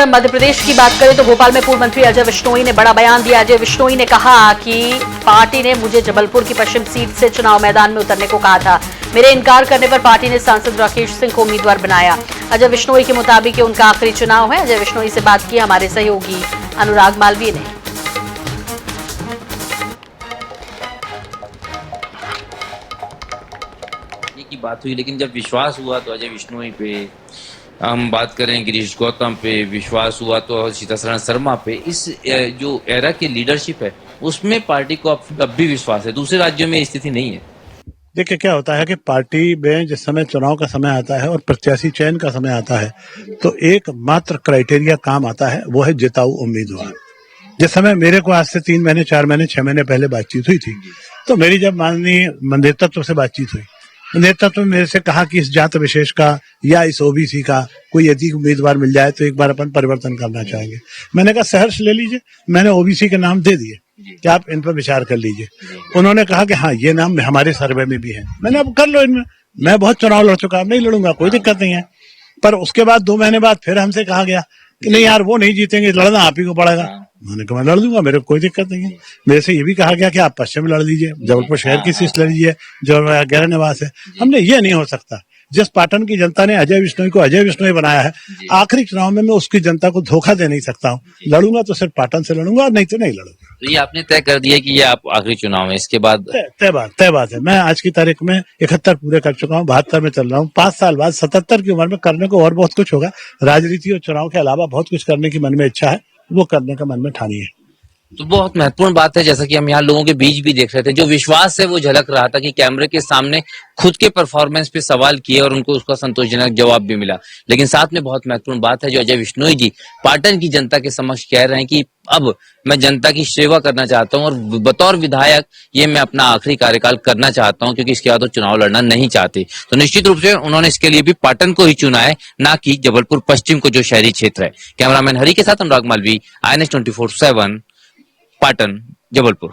अगर मध्य प्रदेश की बात करें तो भोपाल में पूर्व मंत्री अजय विश्नोई ने बड़ा बयान दिया। अजय विश्नोई ने कहा कि पार्टी ने मुझे जबलपुर की पश्चिम सीट से चुनाव मैदान में उतरने को कहा था। मेरे इनकार करने पर पार्टी ने सांसद राकेश सिंह को उम्मीदवार बनाया। अजय विश्नोई के मुताबिक ये उनका आखिरी चुनाव है। अजय विश्नोई से बात की हमारे सहयोगी अनुराग मालवीय ने। की बात हुई, लेकिन जब विश्वास हुआ तो अजय विश्नोई पे, हम बात करें गिरीश गौतम पे, विश्वास हुआ तो सीतासरण शर्मा पे, इस जो एरा की लीडरशिप है उसमें पार्टी को अब भी विश्वास है। दूसरे राज्यों में स्थिति नहीं है। देखिए क्या होता है कि पार्टी में जिस समय चुनाव का समय आता है और प्रत्याशी चयन का समय आता है तो एक मात्र क्राइटेरिया काम आता है, वो है जिताऊ उम्मीदवार। जिस समय मेरे को आज से 3 महीने 4 महीने 6 महीने पहले बातचीत हुई थी, तो मेरी जब माननीय नेतृत्व से बातचीत हुई, नेतृत्व में मेरे से कहा कि इस जात विशेष का या इस ओबीसी का कोई यदि उम्मीदवार मिल जाए तो एक बार अपन परिवर्तन करना चाहेंगे। मैंने कहा सहर्ष ले लीजिए, मैंने ओबीसी के नाम दे दिए कि आप इन पर विचार कर लीजिए। उन्होंने कहा कि हाँ ये नाम हमारे सर्वे में भी है। मैंने अब कर लो इनमें, मैं बहुत चुनाव लड़ चुका, नहीं लड़ूंगा, कोई दिक्कत नहीं है। पर उसके बाद 2 महीने बाद फिर हमसे कहा गया कि नहीं यार वो नहीं जीतेंगे, लड़ना आप ही को पड़ेगा। मैंने कहा मैं लड़ दूंगा, मेरे को कोई दिक्कत नहीं है। मेरे से ये भी कहा गया कि आप पश्चिम लड़ लीजिए, जबलपुर शहर की सीट लड़ लीजिए जो गैर निवास है। हमने ये नहीं हो सकता। जिस पाटन की जनता ने अजय विश्नोई को अजय विश्नोई बनाया है, आखिरी चुनाव में मैं उसकी जनता को धोखा दे नहीं सकता हूँ। लड़ूंगा तो सिर्फ पाटन से लड़ूंगा और नहीं तो नहीं लड़ूंगा। तो ये आपने तय कर दिया कि ये आप आखिरी चुनाव है, इसके बाद तय बात है। मैं आज की तारीख में 71 पूरे कर चुका हूँ, 72 में चल रहा हूँ। 5 साल बाद 77 की उम्र में करने को और बहुत कुछ होगा। राजनीति और चुनाव के अलावा बहुत कुछ करने की मन में इच्छा है, वो करने का मन में ठानी है। तो बहुत महत्वपूर्ण बात है, जैसा कि हम यहाँ लोगों के बीच भी देख रहे थे, जो विश्वास है वो झलक रहा था कि कैमरे के सामने खुद के परफॉर्मेंस पे सवाल किए और उनको उसका संतोषजनक जवाब भी मिला। लेकिन साथ में बहुत महत्वपूर्ण बात है जो अजय विश्नोई जी पाटन की जनता के समक्ष कह रहे हैं कि अब मैं जनता की सेवा करना चाहता हूं और बतौर विधायक ये मैं अपना आखिरी कार्यकाल करना चाहता हूं, क्योंकि इसके बाद वो चुनाव लड़ना नहीं चाहते। तो निश्चित रूप से उन्होंने इसके लिए भी पाटन को ही चुना है, ना कि जबलपुर पश्चिम को, जो शहरी क्षेत्र है। कैमरामैन हरि के साथ अनुराग मालवीय, INS 24/7, पाटन, जबलपुर।